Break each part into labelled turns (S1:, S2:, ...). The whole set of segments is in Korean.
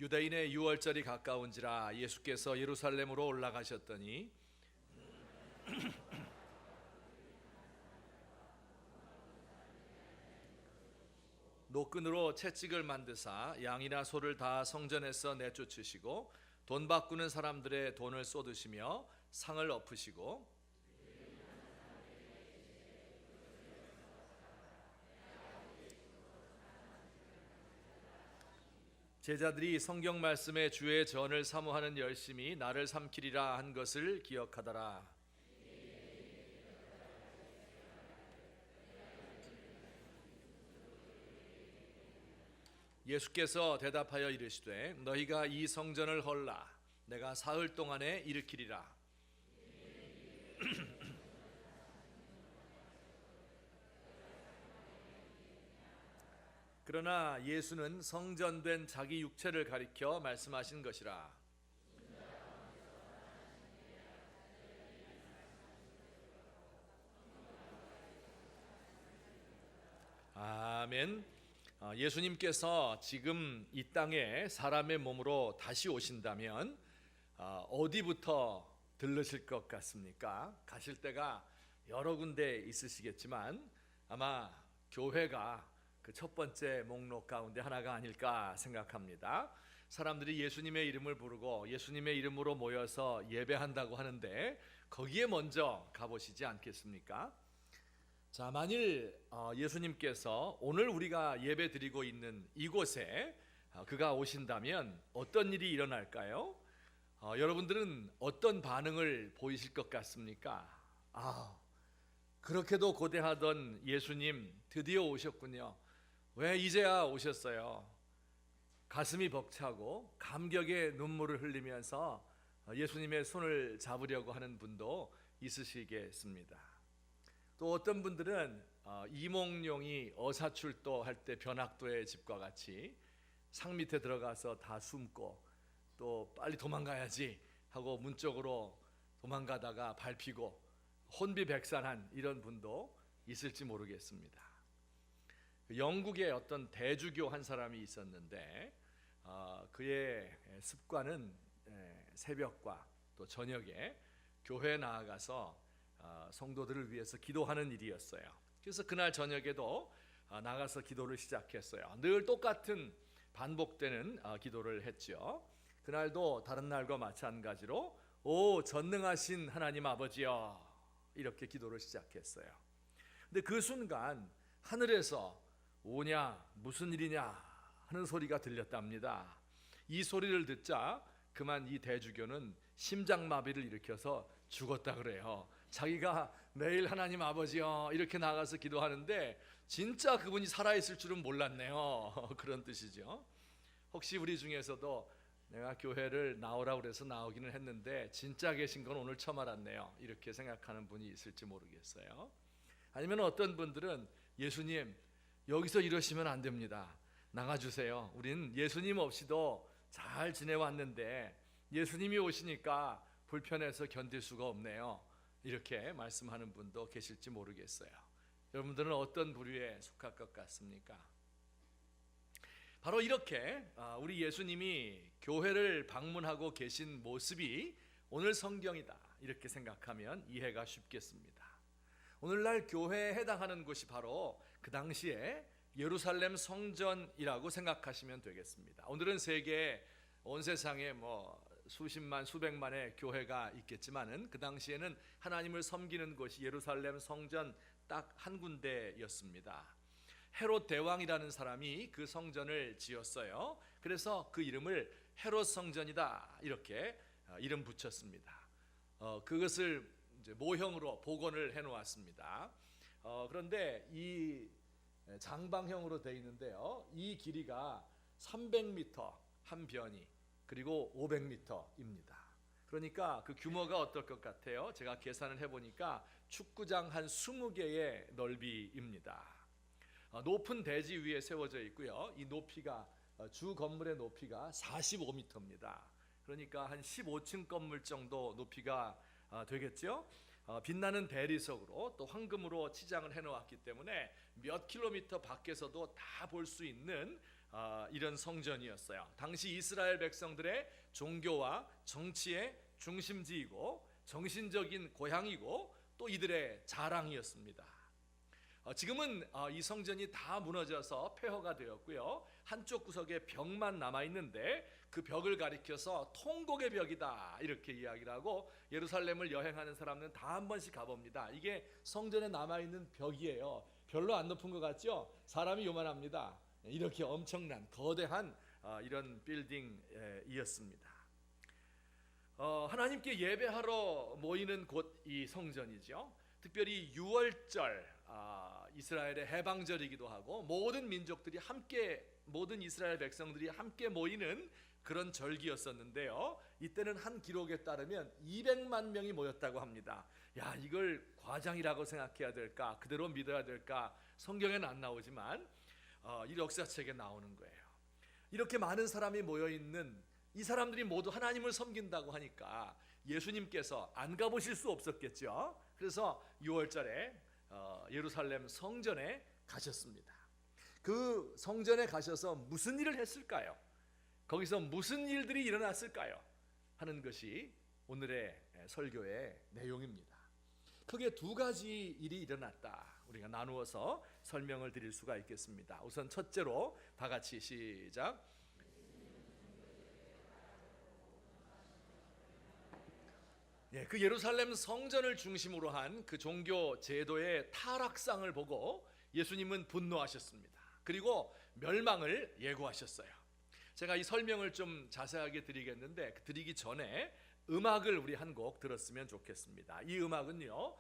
S1: 유대인의 유월절이 가까운지라 예수께서 예루살렘으로 올라가셨더니 노끈으로 채찍을 만드사 양이나 소를 다 성전에서 내쫓으시고 돈 바꾸는 사람들의 돈을 쏟으시며 상을 엎으시고 제자들이 성경 말씀에 주의 전을 사모하는 열심이 나를 삼키리라 한 것을 기억하더라. 예수께서 대답하여 이르시되 너희가 이 성전을 헐라 내가 사흘 동안에 일으키리라. 그러나 예수는 성전된 자기 육체를 가리켜 말씀하신 것이라. 아멘. 예수님께서 지금 이 땅에 사람의 몸으로 다시 오신다면 어디부터 들르실 것 같습니까? 가실 때가 여러 군데 있으시겠지만 아마 교회가 그 첫 번째 목록 가운데 하나가 아닐까 생각합니다. 사람들이 예수님의 이름을 부르고 예수님의 이름으로 모여서 예배한다고 하는데 거기에 먼저 가보시지 않겠습니까? 자, 만일 예수님께서 오늘 우리가 예배 드리고 있는 이곳에 그가 오신다면 어떤 일이 일어날까요? 여러분들은 어떤 반응을 보이실 것 같습니까? 그렇게도 고대하던 예수님 드디어 오셨군요. 왜 이제야 오셨어요? 가슴이 벅차고 감격의 눈물을 흘리면서 예수님의 손을 잡으려고 하는 분도 있으시겠습니다. 또 어떤 분들은 이몽룡이 어사출도할 때 변학도의 집과 같이 상 밑에 들어가서 다 숨고 또 빨리 도망가야지 하고 문 쪽으로 도망가다가 밟히고 혼비백산한 이런 분도 있을지 모르겠습니다. 영국의 어떤 대주교 한 사람이 있었는데 그의 습관은 새벽과 또 저녁에 교회에 나아가서 성도들을 위해서 기도하는 일이었어요. 그래서 그날 저녁에도 나가서 기도를 시작했어요. 늘 똑같은 반복되는 기도를 했죠. 그날도 다른 날과 마찬가지로 오 전능하신 하나님 아버지여 이렇게 기도를 시작했어요. 근데 그 순간 하늘에서 오냐 무슨 일이냐 하는 소리가 들렸답니다. 이 소리를 듣자 그만 이 대주교는 심장마비를 일으켜서 죽었다 그래요. 자기가 매일 하나님 아버지여 이렇게 나가서 기도하는데 진짜 그분이 살아있을 줄은 몰랐네요. 그런 뜻이죠. 혹시 우리 중에서도 내가 교회를 나오라고 그래서 나오기는 했는데 진짜 계신 건 오늘 처음 알았네요 이렇게 생각하는 분이 있을지 모르겠어요. 아니면 어떤 분들은 예수님 여기서 이러시면 안 됩니다. 나가주세요. 우린 예수님 없이도 잘 지내왔는데 예수님이 오시니까 불편해서 견딜 수가 없네요. 이렇게 말씀하는 분도 계실지 모르겠어요. 여러분들은 어떤 부류에 속할 것 같습니까? 바로 이렇게 우리 예수님이 교회를 방문하고 계신 모습이 오늘 성경이다 이렇게 생각하면 이해가 쉽겠습니다. 오늘날 교회에 해당하는 곳이 바로 그 당시에 예루살렘 성전이라고 생각하시면 되겠습니다. 오늘은 온 세상에 수십만 수백만의 교회가 있겠지만은 그 당시에는 하나님을 섬기는 곳이 예루살렘 성전 딱 한 군데였습니다. 헤롯 대왕이라는 사람이 그 성전을 지었어요. 그래서 그 이름을 헤롯 성전이다 이렇게 이름 붙였습니다. 그것을 이제 모형으로 복원을 해 놓았습니다. 그런데 이 장방형으로 되어 있는데요. 이 길이가 300m 한 변이 그리고 500m입니다. 그러니까 그 규모가 어떨 것 같아요? 제가 계산을 해보니까 축구장 한 20개의 넓이입니다. 높은 대지 위에 세워져 있고요. 이 높이가 주 건물의 높이가 45m입니다. 그러니까 한 15층 건물 정도 높이가 되겠죠. 빛나는 대리석으로 또 황금으로 치장을 해놓았기 때문에 몇 킬로미터 밖에서도 다 볼 수 있는 이런 성전이었어요. 당시 이스라엘 백성들의 종교와 정치의 중심지이고 정신적인 고향이고 또 이들의 자랑이었습니다. 지금은 이 성전이 다 무너져서 폐허가 되었고요. 한쪽 구석에 벽만 남아있는데 그 벽을 가리켜서 통곡의 벽이다 이렇게 이야기를 하고 예루살렘을 여행하는 사람은 다 한 번씩 가봅니다. 이게 성전에 남아있는 벽이에요. 별로 안 높은 것 같죠? 사람이 요만합니다. 이렇게 엄청난 거대한 이런 빌딩이었습니다. 하나님께 예배하러 모이는 곳 이 성전이죠. 특별히 유월절, 이스라엘의 해방절이기도 하고 모든 민족들이 함께, 모든 이스라엘 백성들이 함께 모이는 그런 절기였었는데요. 이때는 한 기록에 따르면 200만 명이 모였다고 합니다. 야, 이걸 과장이라고 생각해야 될까? 그대로 믿어야 될까? 성경에는 안 나오지만 이 역사책에 나오는 거예요. 이렇게 많은 사람이 모여 있는 이 사람들이 모두 하나님을 섬긴다고 하니까 예수님께서 안 가보실 수 없었겠죠. 그래서 6월절에 예루살렘 성전에 가셨습니다. 그 성전에 가셔서 무슨 일을 했을까요? 거기서 무슨 일들이 일어났을까요? 하는 것이 오늘의 설교의 내용입니다. 크게 두 가지 일이 일어났다. 우리가 나누어서 설명을 드릴 수가 있겠습니다. 우선 첫째로 다 같이 시작. 그 예루살렘 성전을 중심으로 한 그 종교 제도의 타락상을 보고 예수님은 분노하셨습니다. 그리고 멸망을 예고하셨어요. 제가 이 설명을 좀 자세하게 드리겠는데 드리기 전에 음악을 우리 한 곡 들었으면 좋겠습니다. 이 음악은요,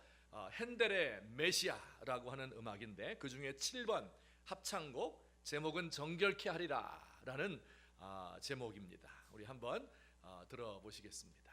S1: 핸델의 메시아라고 하는 음악인데 그 중에 7번 합창곡, 제목은 정결케 하리라 라는 제목입니다. 우리 한번 들어보시겠습니다.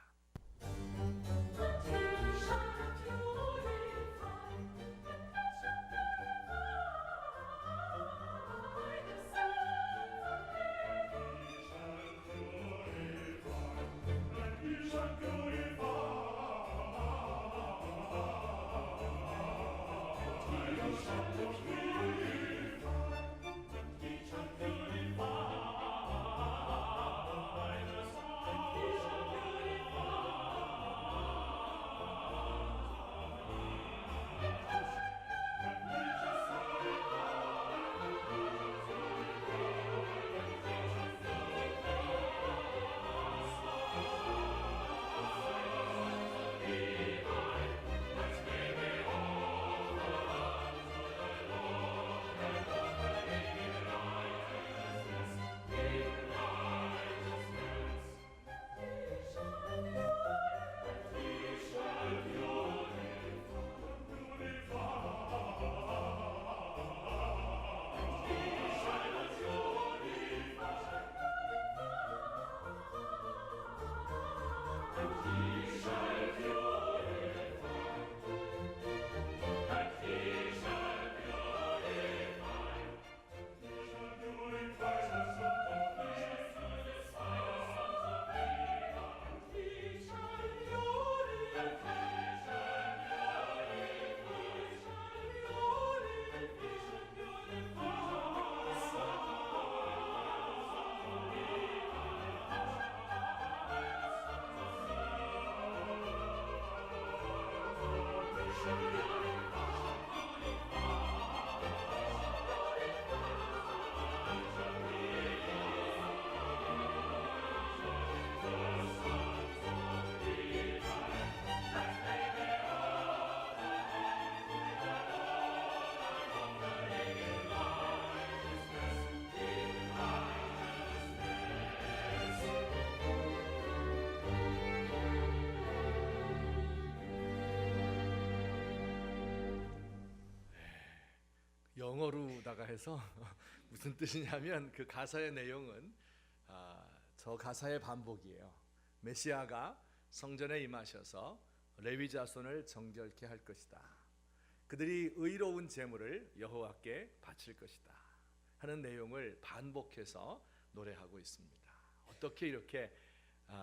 S1: 영어로다가 해서 무슨 뜻이냐면 그 가사의 내용은 저 가사의 반복이에요. 메시아가 성전에 임하셔서 레위 자손을 정결케 할 것이다. 그들이 의로운 제물을 여호와께 바칠 것이다 하는 내용을 반복해서 노래하고 있습니다. 어떻게 이렇게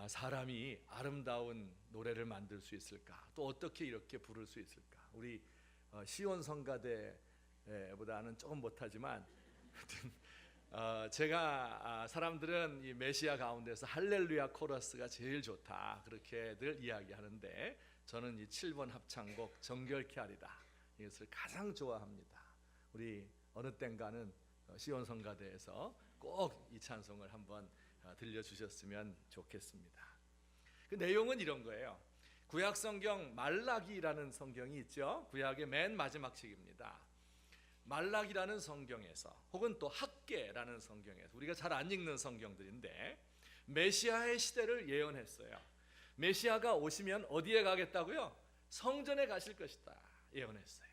S1: 사람이 아름다운 노래를 만들 수 있을까? 또 어떻게 이렇게 부를 수 있을까? 우리 시온 성가대 보다는 조금 못하지만 제가 사람들은 이 메시아 가운데서 할렐루야 코러스가 제일 좋다 그렇게들 이야기하는데 저는 이 7번 합창곡 정결케 하리다 이것을 가장 좋아합니다. 우리 어느 땐가는 시온 성가대에서 꼭 이 찬송을 한번 들려주셨으면 좋겠습니다. 그 내용은 이런 거예요. 구약 성경 말라기라는 성경이 있죠. 구약의 맨 마지막 책입니다. 말라기라는 성경에서 혹은 또 학개라는 성경에서 우리가 잘 안 읽는 성경들인데 메시아의 시대를 예언했어요. 메시아가 오시면 어디에 가겠다고요? 성전에 가실 것이다 예언했어요.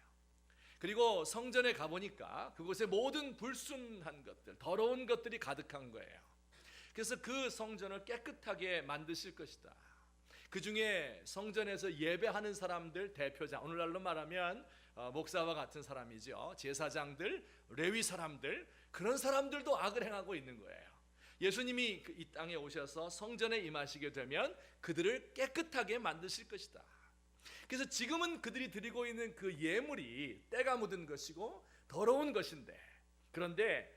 S1: 그리고 성전에 가보니까 그곳에 모든 불순한 것들, 더러운 것들이 가득한 거예요. 그래서 그 성전을 깨끗하게 만드실 것이다. 그 중에 성전에서 예배하는 사람들 대표자, 오늘날로 말하면 목사와 같은 사람이죠. 제사장들, 레위 사람들, 그런 사람들도 악을 행하고 있는 거예요. 예수님이 이 땅에 오셔서 성전에 임하시게 되면 그들을 깨끗하게 만드실 것이다. 그래서 지금은 그들이 드리고 있는 그 예물이 때가 묻은 것이고 더러운 것인데, 그런데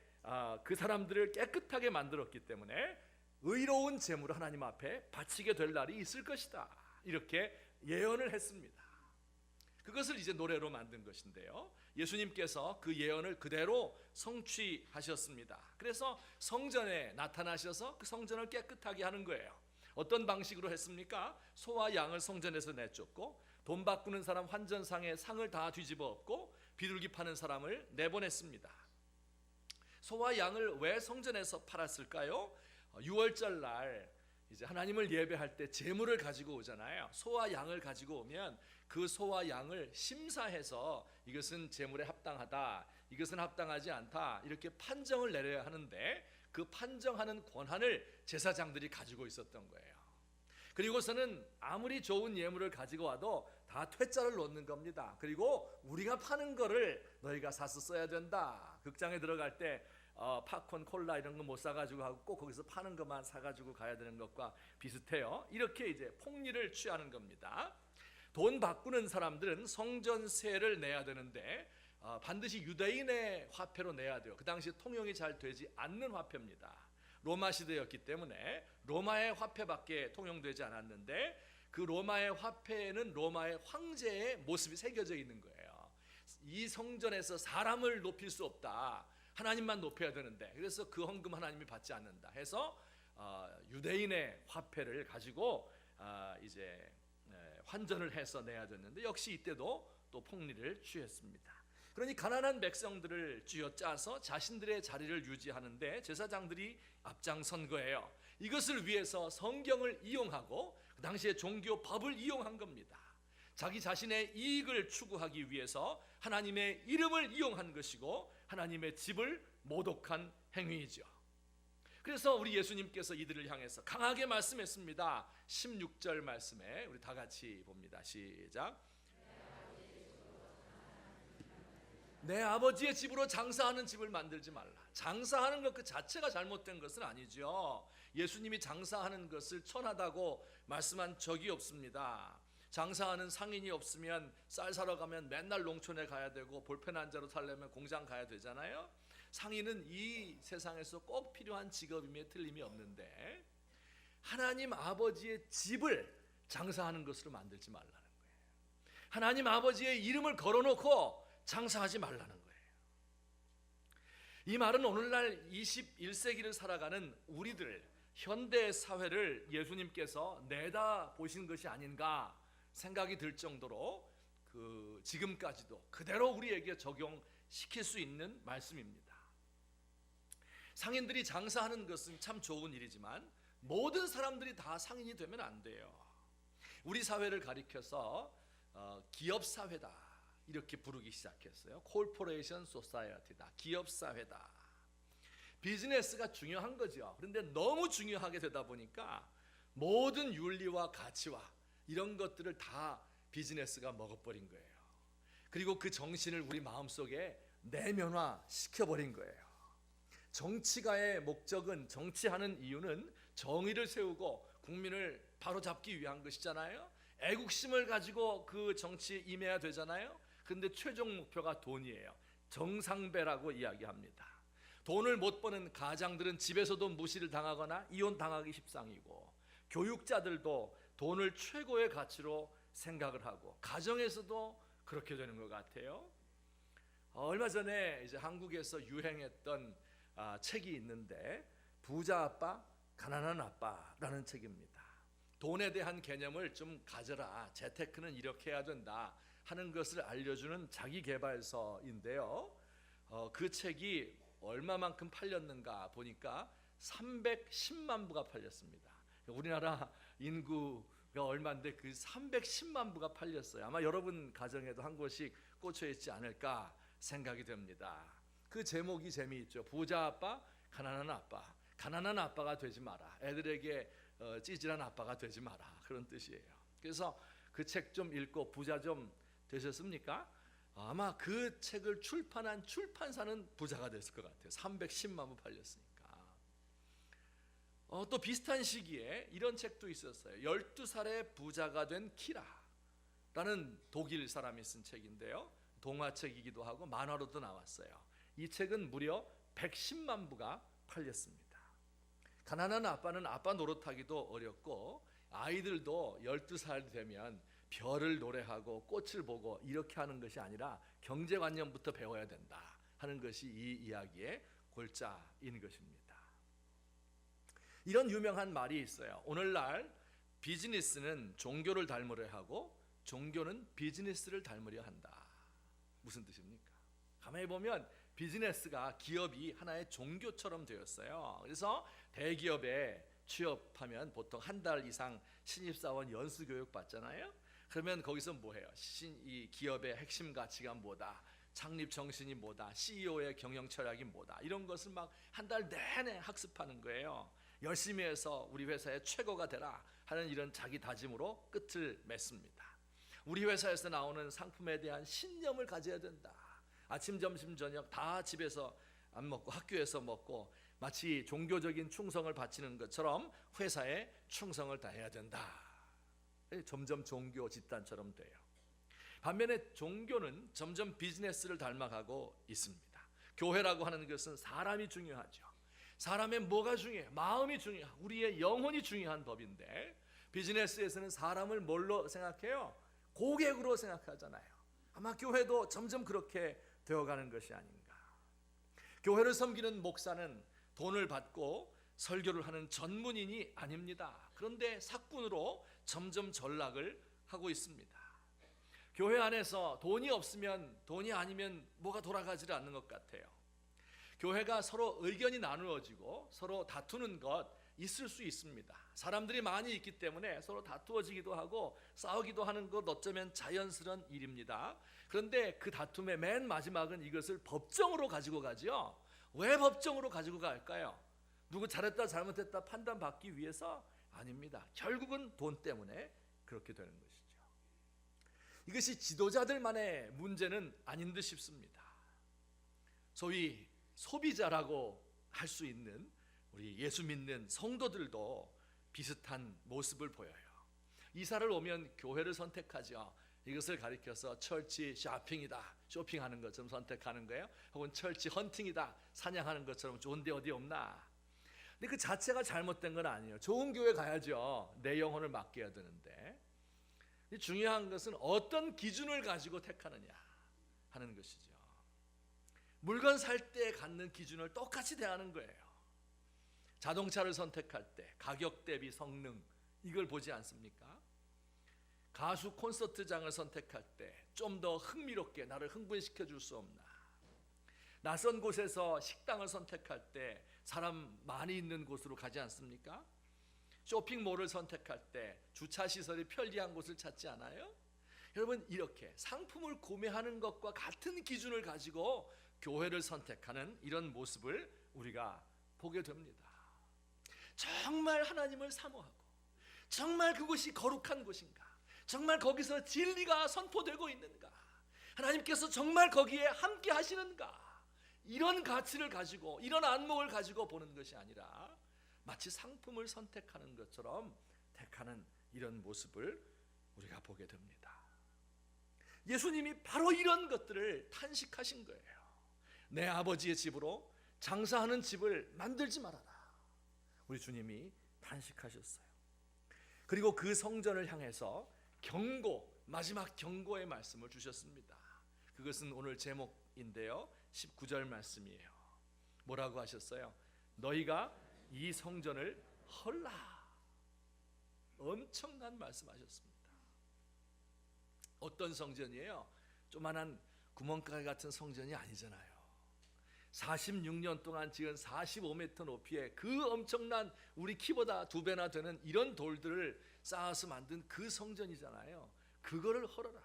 S1: 그 사람들을 깨끗하게 만들었기 때문에 의로운 제물을 하나님 앞에 바치게 될 날이 있을 것이다 이렇게 예언을 했습니다. 그것을 이제 노래로 만든 것인데요, 예수님께서 그 예언을 그대로 성취하셨습니다. 그래서 성전에 나타나셔서 그 성전을 깨끗하게 하는 거예요. 어떤 방식으로 했습니까? 소와 양을 성전에서 내쫓고 돈 바꾸는 사람 환전상에 상을 다 뒤집어 엎고 비둘기 파는 사람을 내보냈습니다. 소와 양을 왜 성전에서 팔았을까요? 6월절 날 이제 하나님을 예배할 때 제물을 가지고 오잖아요. 소와 양을 가지고 오면 그 소와 양을 심사해서 이것은 제물에 합당하다, 이것은 합당하지 않다 이렇게 판정을 내려야 하는데 그 판정하는 권한을 제사장들이 가지고 있었던 거예요. 그리고서는 아무리 좋은 예물을 가지고 와도 다 퇴짜를 놓는 겁니다. 그리고 우리가 파는 거를 너희가 사서 써야 된다. 극장에 들어갈 때 팝콘, 콜라 이런 거 못 사가지고 하고 꼭 거기서 파는 것만 사가지고 가야 되는 것과 비슷해요. 이렇게 이제 폭리를 취하는 겁니다. 돈 바꾸는 사람들은 성전세를 내야 되는데 반드시 유대인의 화폐로 내야 돼요. 그 당시 통용이 잘 되지 않는 화폐입니다. 로마 시대였기 때문에 로마의 화폐밖에 통용되지 않았는데 그 로마의 화폐에는 로마의 황제의 모습이 새겨져 있는 거예요. 이 성전에서 사람을 높일 수 없다. 하나님만 높여야 되는데, 그래서 그 헌금 하나님이 받지 않는다 해서 유대인의 화폐를 가지고 이제 환전을 해서 내야 됐는데 역시 이때도 또 폭리를 취했습니다. 그러니 가난한 백성들을 쥐어짜서 자신들의 자리를 유지하는데 제사장들이 앞장선 거예요. 이것을 위해서 성경을 이용하고 그 당시에 종교 법을 이용한 겁니다. 자기 자신의 이익을 추구하기 위해서 하나님의 이름을 이용한 것이고 하나님의 집을 모독한 행위이죠. 그래서 우리 예수님께서 이들을 향해서 강하게 말씀했습니다. 16절 말씀에 우리 다 같이 봅니다. 시작. 내 아버지의 집으로 장사하는 집을 만들지 말라. 장사하는 것 그 자체가 잘못된 것은 아니죠. 예수님이 장사하는 것을 천하다고 말씀한 적이 없습니다. 장사하는 상인이 없으면 쌀 사러 가면 맨날 농촌에 가야 되고 볼펜 한자로 살려면 공장 가야 되잖아요. 상인은 이 세상에서 꼭 필요한 직업임에 틀림이 없는데 하나님 아버지의 집을 장사하는 것으로 만들지 말라는 거예요. 하나님 아버지의 이름을 걸어놓고 장사하지 말라는 거예요. 이 말은 오늘날 21세기를 살아가는 우리들 현대 사회를 예수님께서 내다 보신 것이 아닌가 생각이 들 정도로 지금까지도 그대로 우리에게 적용시킬 수 있는 말씀입니다. 상인들이 장사하는 것은 참 좋은 일이지만 모든 사람들이 다 상인이 되면 안 돼요. 우리 사회를 가리켜서 기업 사회다 이렇게 부르기 시작했어요. 콜포레이션 소사이어티다. 기업 사회다. 비즈니스가 중요한 거죠. 그런데 너무 중요하게 되다 보니까 모든 윤리와 가치와 이런 것들을 다 비즈니스가 먹어버린 거예요. 그리고 그 정신을 우리 마음속에 내면화 시켜버린 거예요. 정치가의 목적은, 정치하는 이유는 정의를 세우고 국민을 바로잡기 위한 것이잖아요. 애국심을 가지고 그 정치에 임해야 되잖아요. 그런데 최종 목표가 돈이에요. 정상배라고 이야기합니다. 돈을 못 버는 가장들은 집에서도 무시를 당하거나 이혼당하기 십상이고, 교육자들도 돈을 최고의 가치로 생각을 하고, 가정에서도 그렇게 되는 것 같아요. 얼마 전에 이제 한국에서 유행했던 책이 있는데, 부자 아빠, 가난한 아빠라는 책입니다. 돈에 대한 개념을 좀 가져라, 재테크는 이렇게 해야 된다 하는 것을 알려주는 자기계발서인데요. 그 책이 얼마만큼 팔렸는가 보니까 310만 부가 팔렸습니다. 우리나라 인구가 얼마인데 그 310만 부가 팔렸어요. 아마 여러분 가정에도 한 권씩 꽂혀 있지 않을까 생각이 됩니다. 그 제목이 재미있죠. 부자 아빠, 가난한 아빠. 가난한 아빠가 되지 마라. 애들에게 찌질한 아빠가 되지 마라. 그런 뜻이에요. 그래서 그 책 좀 읽고 부자 좀 되셨습니까? 아마 그 책을 출판한 출판사는 부자가 됐을 것 같아요. 310만 부 팔렸으니까. 또 비슷한 시기에 이런 책도 있었어요. 12살에 부자가 된 키라라는 독일 사람이 쓴 책인데요. 동화책이기도 하고 만화로도 나왔어요. 이 책은 무려 110만 부가 팔렸습니다. 가난한 아빠는 아빠 노릇하기도 어렵고, 아이들도 12살 되면 별을 노래하고 꽃을 보고 이렇게 하는 것이 아니라 경제관념부터 배워야 된다 하는 것이 이 이야기의 골자인 것입니다. 이런 유명한 말이 있어요. 오늘날 비즈니스는 종교를 닮으려 하고 종교는 비즈니스를 닮으려 한다. 무슨 뜻입니까? 가만히 보면 비즈니스가, 기업이 하나의 종교처럼 되었어요. 그래서 대기업에 취업하면 보통 한 달 이상 신입사원 연수교육 받잖아요. 그러면 거기서 뭐해요? 이 기업의 핵심 가치가 뭐다, 창립 정신이 뭐다, CEO의 경영 철학이 뭐다, 이런 것을 막 한 달 내내 학습하는 거예요. 열심히 해서 우리 회사의 최고가 되라 하는 이런 자기 다짐으로 끝을 맺습니다. 우리 회사에서 나오는 상품에 대한 신념을 가져야 된다. 아침, 점심, 저녁 다 집에서 안 먹고 학교에서 먹고 마치 종교적인 충성을 바치는 것처럼 회사에 충성을 다해야 된다. 점점 종교 집단처럼 돼요. 반면에 종교는 점점 비즈니스를 닮아가고 있습니다. 교회라고 하는 것은 사람이 중요하죠. 사람의 뭐가 중요해요? 마음이 중요해요. 우리의 영혼이 중요한 법인데, 비즈니스에서는 사람을 뭘로 생각해요? 고객으로 생각하잖아요. 아마 교회도 점점 그렇게 되어가는 것이 아닌가. 교회를 섬기는 목사는 돈을 받고 설교를 하는 전문인이 아닙니다. 그런데 사꾼으로 점점 전락을 하고 있습니다. 교회 안에서 돈이 없으면, 돈이 아니면 뭐가 돌아가지 않는 것 같아요. 교회가 서로 의견이 나누어지고 서로 다투는 것 있을 수 있습니다. 사람들이 많이 있기 때문에 서로 다투어지기도 하고 싸우기도 하는 것 어쩌면 자연스러운 일입니다. 그런데 그 다툼의 맨 마지막은 이것을 법정으로 가지고 가죠. 왜 법정으로 가지고 갈까요? 누구 잘했다 잘못했다 판단받기 위해서? 아닙니다. 결국은 돈 때문에 그렇게 되는 것이죠. 이것이 지도자들만의 문제는 아닌 듯 싶습니다. 소위 소비자라고 할 수 있는 우리 예수 믿는 성도들도 비슷한 모습을 보여요. 이사를 오면 교회를 선택하죠. 이것을 가리켜서 철치 쇼핑이다, 쇼핑하는 것처럼 선택하는 거예요. 혹은 철치 헌팅이다, 사냥하는 것처럼 좋은 데 어디 없나. 근데 그 자체가 잘못된 건 아니에요. 좋은 교회 가야죠. 내 영혼을 맡겨야 되는데, 중요한 것은 어떤 기준을 가지고 택하느냐 하는 것이죠. 물건 살 때 갖는 기준을 똑같이 대하는 거예요. 자동차를 선택할 때 가격 대비 성능, 이걸 보지 않습니까? 가수 콘서트장을 선택할 때 좀 더 흥미롭게 나를 흥분시켜 줄 수 없나? 낯선 곳에서 식당을 선택할 때 사람 많이 있는 곳으로 가지 않습니까? 쇼핑몰을 선택할 때 주차 시설이 편리한 곳을 찾지 않아요? 여러분, 이렇게 상품을 구매하는 것과 같은 기준을 가지고 교회를 선택하는 이런 모습을 우리가 보게 됩니다. 정말 하나님을 사모하고 정말 그곳이 거룩한 곳인가? 정말 거기서 진리가 선포되고 있는가? 하나님께서 정말 거기에 함께 하시는가? 이런 가치를 가지고, 이런 안목을 가지고 보는 것이 아니라 마치 상품을 선택하는 것처럼 택하는 이런 모습을 우리가 보게 됩니다. 예수님이 바로 이런 것들을 탄식하신 거예요. 내 아버지의 집으로 장사하는 집을 만들지 말아라. 우리 주님이 단식하셨어요. 그리고 그 성전을 향해서 경고, 마지막 경고의 말씀을 주셨습니다. 그것은 오늘 제목인데요, 19절 말씀이에요. 뭐라고 하셨어요? 너희가 이 성전을 헐라. 엄청난 말씀하셨습니다. 어떤 성전이에요? 조만한 구멍가게 같은 성전이 아니잖아요. 46년 동안 지은 45m 높이의 그 엄청난, 우리 키보다 2배나 되는 이런 돌들을 쌓아서 만든 그 성전이잖아요. 그거를 헐어라.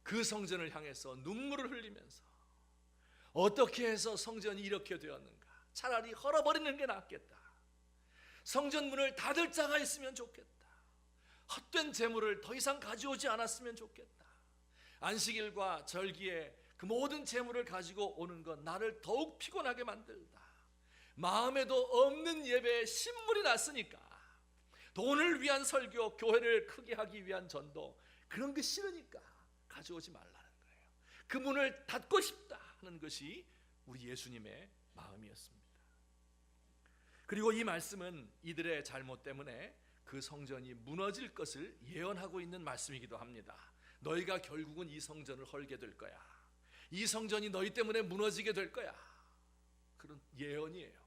S1: 그 성전을 향해서 눈물을 흘리면서 어떻게 해서 성전이 이렇게 되었는가? 차라리 헐어버리는 게 낫겠다. 성전 문을 닫을 자가 있으면 좋겠다. 헛된 재물을 더 이상 가져오지 않았으면 좋겠다. 안식일과 절기에 그 모든 재물을 가지고 오는 건 나를 더욱 피곤하게 만들다. 마음에도 없는 예배에 신물이 났으니까 돈을 위한 설교, 교회를 크게 하기 위한 전도, 그런 게 싫으니까 가져오지 말라는 거예요. 그 문을 닫고 싶다 하는 것이 우리 예수님의 마음이었습니다. 그리고 이 말씀은 이들의 잘못 때문에 그 성전이 무너질 것을 예언하고 있는 말씀이기도 합니다. 너희가 결국은 이 성전을 헐게 될 거야. 이 성전이 너희 때문에 무너지게 될 거야. 그런 예언이에요.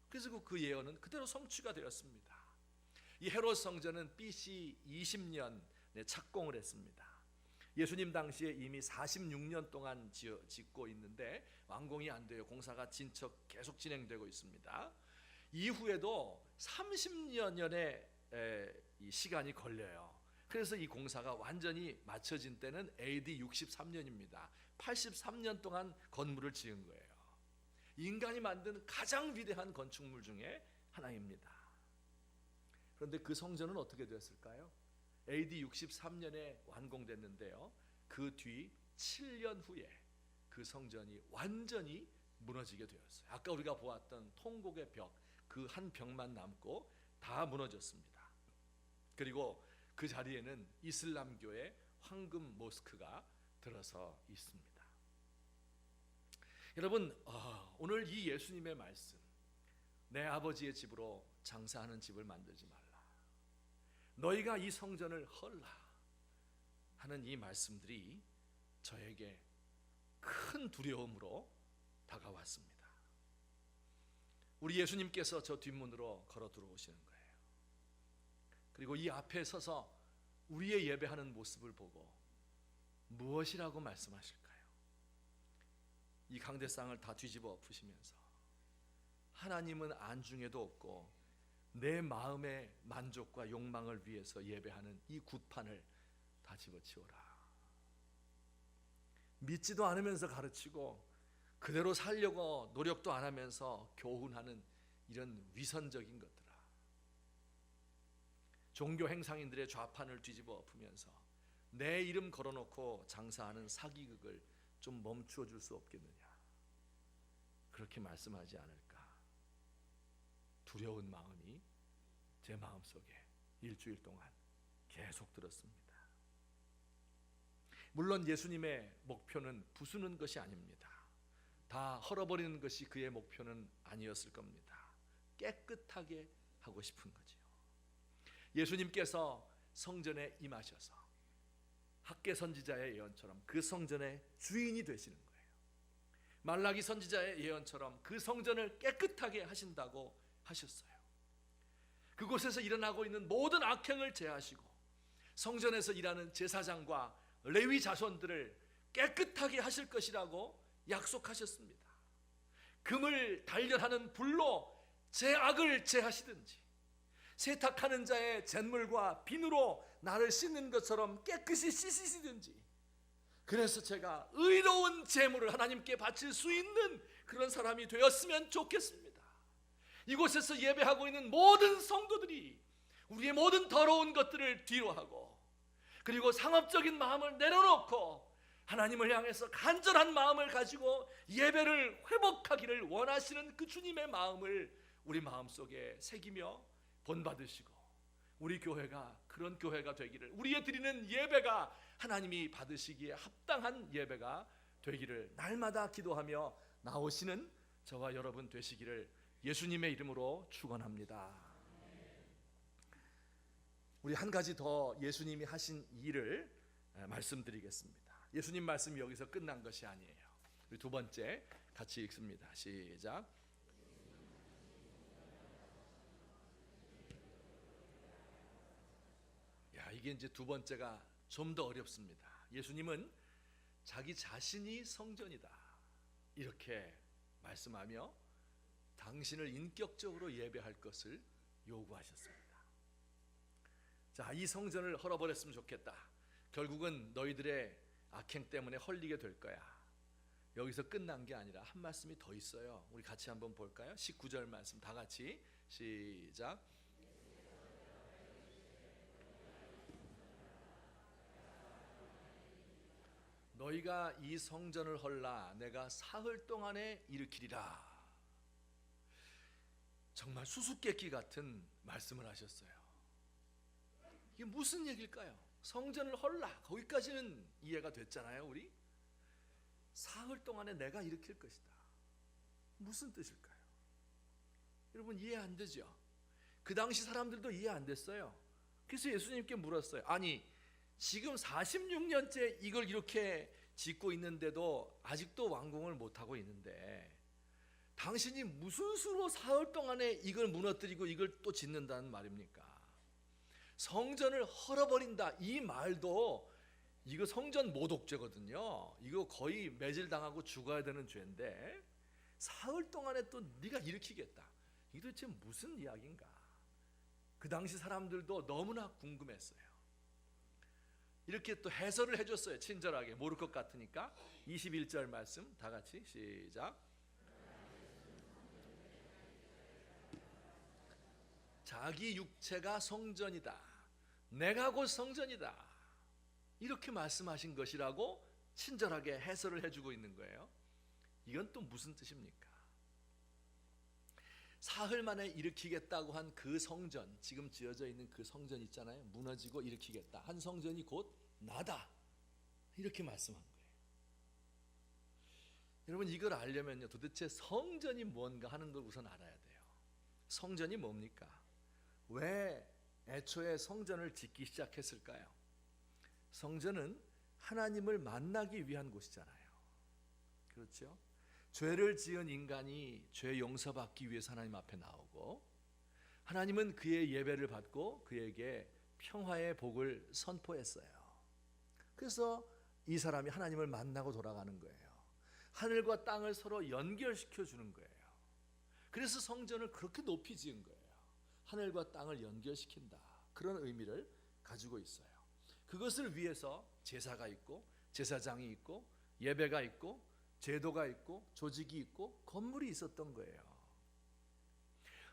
S1: 그래서 그 예언은 그대로 성취가 되었습니다. 이 헤롯 성전은 BC 20년에 착공을 했습니다. 예수님 당시에 이미 46년 동안 짓고 있는데 완공이 안 돼요. 공사가 진척 계속 진행되고 있습니다. 이후에도 30년의 이 시간이 걸려요. 그래서 이 공사가 완전히 마쳐진 때는 AD 63년입니다. 83년 동안 건물을 지은 거예요. 인간이 만든 가장 위대한 건축물 중에 하나입니다. 그런데 그 성전은 어떻게 되었을까요? AD 63년에 완공됐는데요, 그 뒤 7년 후에 그 성전이 완전히 무너지게 되었어요. 아까 우리가 보았던 통곡의 벽, 그 한 벽만 남고 다 무너졌습니다. 그리고 그 자리에는 이슬람교의 황금 모스크가 들어서 있습니다. 여러분, 오늘 이 예수님의 말씀, 내 아버지의 집으로 장사하는 집을 만들지 말라, 너희가 이 성전을 헐라 하는 이 말씀들이 저에게 큰 두려움으로 다가왔습니다. 우리 예수님께서 저 뒷문으로 걸어 들어오시는 거예요. 그리고 이 앞에 서서 우리의 예배하는 모습을 보고 무엇이라고 말씀하실까요? 이 강대상을 다 뒤집어 엎으시면서 하나님은 안중에도 없고 내 마음의 만족과 욕망을 위해서 예배하는 이 굿판을 다 집어치워라. 믿지도 않으면서 가르치고 그대로 살려고 노력도 안 하면서 교훈하는 이런 위선적인 것들아, 종교 행상인들의 좌판을 뒤집어 엎으면서 내 이름 걸어놓고 장사하는 사기극을 좀 멈추어 줄 수 없겠느냐, 그렇게 말씀하지 않을까 두려운 마음이 제 마음속에 일주일 동안 계속 들었습니다. 물론 예수님의 목표는 부수는 것이 아닙니다. 다 헐어버리는 것이 그의 목표는 아니었을 겁니다. 깨끗하게 하고 싶은 거지요. 예수님께서 성전에 임하셔서 학개 선지자의 예언처럼 그 성전의 주인이 되시는 거예요. 말라기 선지자의 예언처럼 그 성전을 깨끗하게 하신다고 하셨어요. 그곳에서 일어나고 있는 모든 악행을 제하시고 성전에서 일하는 제사장과 레위 자손들을 깨끗하게 하실 것이라고 약속하셨습니다. 금을 단련하는 불로 제 악을 제하시든지 세탁하는 자의 잿물과 비누로 나를 씻는 것처럼 깨끗이 씻으시든지, 그래서 제가 의로운 제물을 하나님께 바칠 수 있는 그런 사람이 되었으면 좋겠습니다. 이곳에서 예배하고 있는 모든 성도들이 우리의 모든 더러운 것들을 뒤로하고, 그리고 상업적인 마음을 내려놓고 하나님을 향해서 간절한 마음을 가지고 예배를 회복하기를 원하시는 그 주님의 마음을 우리 마음속에 새기며 본받으시고, 우리 교회가 그런 교회가 되기를, 우리의 드리는 예배가 하나님이 받으시기에 합당한 예배가 되기를 날마다 기도하며 나오시는 저와 여러분 되시기를 예수님의 이름으로 축원합니다. 우리 한 가지 더 예수님이 하신 일을 말씀드리겠습니다. 예수님 말씀이 여기서 끝난 것이 아니에요. 우리 두 번째 같이 읽습니다. 시작. 이게 이제 두 번째가 좀 더 어렵습니다. 예수님은 자기 자신이 성전이다 이렇게 말씀하며 당신을 인격적으로 예배할 것을 요구하셨습니다. 자, 이 성전을 헐어버렸으면 좋겠다. 결국은 너희들의 악행 때문에 헐리게 될 거야. 여기서 끝난 게 아니라 한 말씀이 더 있어요. 우리 같이 한번 볼까요? 19절 말씀 다 같이 시작. 너희가 이 성전을 헐라 내가 사흘 동안에 일으키리라. 정말 수수께끼 같은 말씀을 하셨어요. 이게 무슨 얘기일까요? 성전을 헐라 거기까지는 이해가 됐잖아요. 우리 사흘 동안에 내가 일으킬 것이다. 무슨 뜻일까요? 여러분 이해 안 되죠? 그 당시 사람들도 이해 안 됐어요. 그래서 예수님께 물었어요. 아니 지금 46년째 이걸 이렇게 짓고 있는데도 아직도 완공을 못하고 있는데 당신이 무슨 수로 사흘 동안에 이걸 무너뜨리고 이걸 또 짓는다는 말입니까? 성전을 헐어버린다 이 말도 이거 성전 모독죄거든요. 이거 거의 매질당하고 죽어야 되는 죄인데 사흘 동안에 또 네가 일으키겠다. 이게 도대체 무슨 이야기인가? 그 당시 사람들도 너무나 궁금했어요. 이렇게 또 해설을 해줬어요. 친절하게 모를 것 같으니까 21절 말씀 다 같이 시작. 자기 육체가 성전이다. 내가 곧 성전이다. 이렇게 말씀하신 것이라고 친절하게 해설을 해주고 있는 거예요. 이건 또 무슨 뜻입니까? 사흘 만에 일으키겠다고 한 그 성전, 지금 지어져 있는 그 성전 있잖아요. 무너지고 일으키겠다 한 성전이 곧 나다. 이렇게 말씀한 거예요. 여러분 이걸 알려면요 도대체 성전이 뭔가 하는 걸 우선 알아야 돼요. 성전이 뭡니까? 왜 애초에 성전을 짓기 시작했을까요? 성전은 하나님을 만나기 위한 곳이잖아요. 그렇죠? 죄를 지은 인간이 죄 용서받기 위해서 하나님 앞에 나오고 하나님은 그의 예배를 받고 그에게 평화의 복을 선포했어요. 그래서 이 사람이 하나님을 만나고 돌아가는 거예요. 하늘과 땅을 서로 연결시켜 주는 거예요. 그래서 성전을 그렇게 높이 지은 거예요. 하늘과 땅을 연결시킨다. 그런 의미를 가지고 있어요. 그것을 위해서 제사가 있고 제사장이 있고 예배가 있고 제도가 있고 조직이 있고 건물이 있었던 거예요.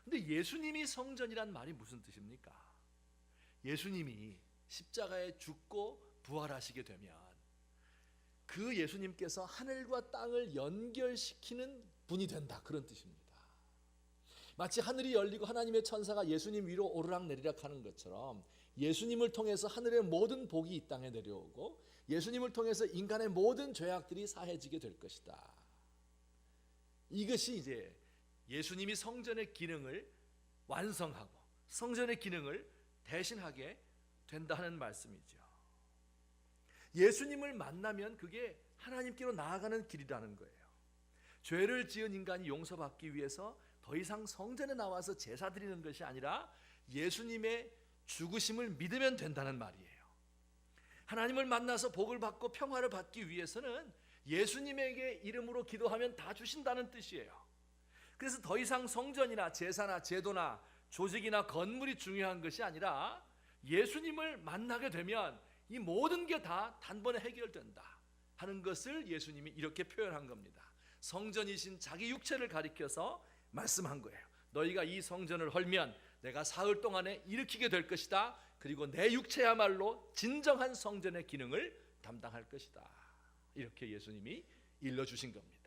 S1: 근데 예수님이 성전이란 말이 무슨 뜻입니까? 예수님이 십자가에 죽고 부활하시게 되면 그 예수님께서 하늘과 땅을 연결시키는 분이 된다. 그런 뜻입니다. 마치 하늘이 열리고 하나님의 천사가 예수님 위로 오르락내리락 하는 것처럼 예수님을 통해서 하늘의 모든 복이 이 땅에 내려오고 예수님을 통해서 인간의 모든 죄악들이 사해지게 될 것이다. 이것이 이제 예수님이 성전의 기능을 완성하고 성전의 기능을 대신하게 된다는 말씀이죠. 예수님을 만나면 그게 하나님께로 나아가는 길이라는 거예요. 죄를 지은 인간이 용서받기 위해서 더 이상 성전에 나와서 제사 드리는 것이 아니라 예수님의 죽으심을 믿으면 된다는 말이에요. 하나님을 만나서 복을 받고 평화를 받기 위해서는 예수님에게 이름으로 기도하면 다 주신다는 뜻이에요. 그래서 더 이상 성전이나 제사나 제도나 조직이나 건물이 중요한 것이 아니라 예수님을 만나게 되면 이 모든 게 다 단번에 해결된다 하는 것을 예수님이 이렇게 표현한 겁니다. 성전이신 자기 육체를 가리켜서 말씀한 거예요. 너희가 이 성전을 헐면 내가 사흘 동안에 일으키게 될 것이다. 그리고 내 육체야말로 진정한 성전의 기능을 담당할 것이다. 이렇게 예수님이 일러주신 겁니다.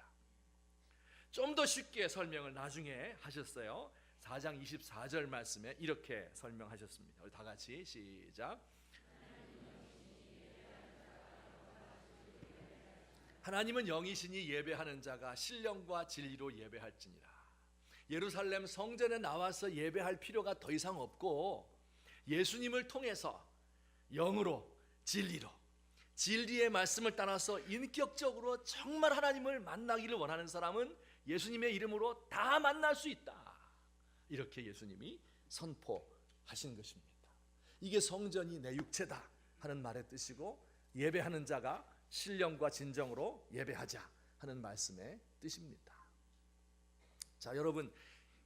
S1: 좀 더 쉽게 설명을 나중에 하셨어요. 4장 24절 말씀에 이렇게 설명하셨습니다. 우리 다 같이 시작. 하나님은 영이시니 예배하는 자가 신령과 진리로 예배할지니라. 예루살렘 성전에 나와서 예배할 필요가 더 이상 없고 예수님을 통해서 영으로 진리로 진리의 말씀을 따라서 인격적으로 정말 하나님을 만나기를 원하는 사람은 예수님의 이름으로 다 만날 수 있다. 이렇게 예수님이 선포하신 것입니다. 이게 성전이 내 육체다 하는 말의 뜻이고 예배하는 자가 신령과 진정으로 예배하자 하는 말씀의 뜻입니다. 자, 여러분,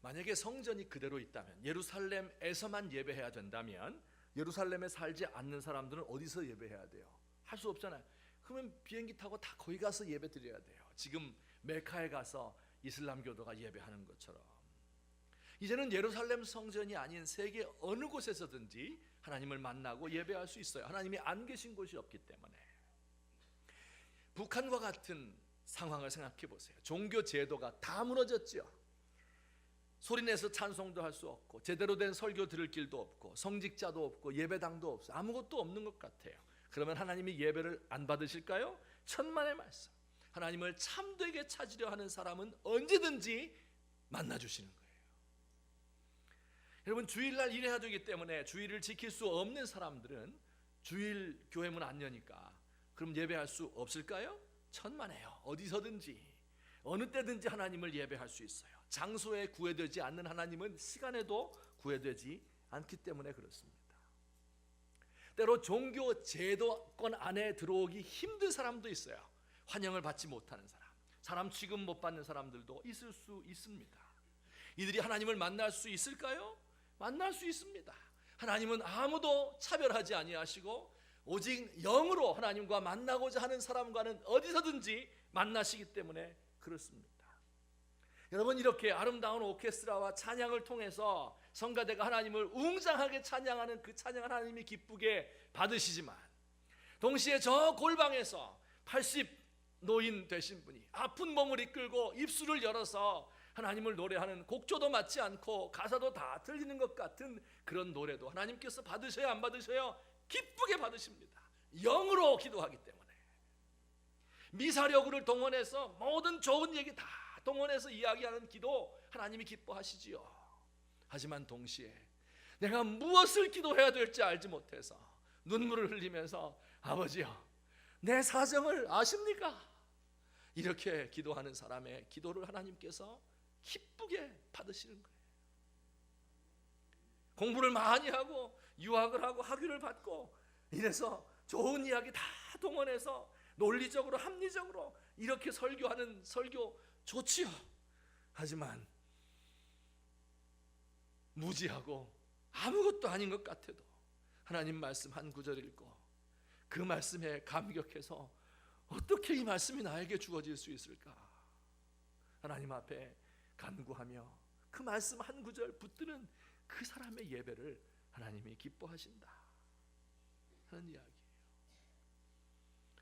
S1: 만약에 성전이 그대로 있다면, 예루살렘에서만 예배해야 된다면 예루살렘에 살지 않는 사람들은 어디서 예배해야 돼요? 할 수 없잖아요. 그러면 비행기 타고 다 거기 가서 예배 드려야 돼요. 지금 메카에 가서 이슬람교도가 예배하는 것처럼. 이제는 예루살렘 성전이 아닌 세계 어느 곳에서든지 하나님을 만나고 예배할 수 있어요. 하나님이 안 계신 곳이 없기 때문에. 북한과 같은 상황을 생각해 보세요. 종교 제도가 다 무너졌죠. 소리내서 찬송도 할 수 없고 제대로 된 설교 들을 길도 없고 성직자도 없고 예배당도 없어. 아무것도 없는 것 같아요. 그러면 하나님이 예배를 안 받으실까요? 천만의 말씀. 하나님을 참되게 찾으려 하는 사람은 언제든지 만나주시는 거예요. 여러분, 주일날 일해야 되기 때문에 주일을 지킬 수 없는 사람들은 주일 교회문 안 여니까 그럼 예배할 수 없을까요? 천만에요. 어디서든지 어느 때든지 하나님을 예배할 수 있어요. 장소에 구애되지 않는 하나님은 시간에도 구애되지 않기 때문에 그렇습니다. 때로 종교 제도권 안에 들어오기 힘든 사람도 있어요. 환영을 받지 못하는 사람 취급 못 받는 사람들도 있을 수 있습니다. 이들이 하나님을 만날 수 있을까요? 만날 수 있습니다. 하나님은 아무도 차별하지 아니하시고 오직 영으로 하나님과 만나고자 하는 사람과는 어디서든지 만나시기 때문에 그렇습니다. 여러분, 이렇게 아름다운 오케스트라와 찬양을 통해서 성가대가 하나님을 웅장하게 찬양하는 그 찬양을 하나님이 기쁘게 받으시지만 동시에 저 골방에서 80 노인 되신 분이 아픈 몸을 이끌고 입술을 열어서 하나님을 노래하는 곡조도 맞지 않고 가사도 다 틀리는 것 같은 그런 노래도 하나님께서 받으셔야 안 받으셔요? 기쁘게 받으십니다. 영으로 기도하기 때문에. 미사여구를 동원해서 모든 좋은 얘기 다 동원해서 이야기하는 기도 하나님이 기뻐하시지요. 하지만 동시에 내가 무엇을 기도해야 될지 알지 못해서 눈물을 흘리면서 아버지요, 내 사정을 아십니까? 이렇게 기도하는 사람의 기도를 하나님께서 기쁘게 받으시는 거예요. 공부를 많이 하고 유학을 하고 학위를 받고 이래서 좋은 이야기 다 동원해서 논리적으로 합리적으로 이렇게 설교하는 설교 좋지요. 하지만 무지하고 아무것도 아닌 것 같아도 하나님 말씀 한 구절 읽고 그 말씀에 감격해서 어떻게 이 말씀이 나에게 주어질 수 있을까? 하나님 앞에 간구하며 그 말씀 한 구절 붙드는 그 사람의 예배를 하나님이 기뻐하신다 하는 이야기예요.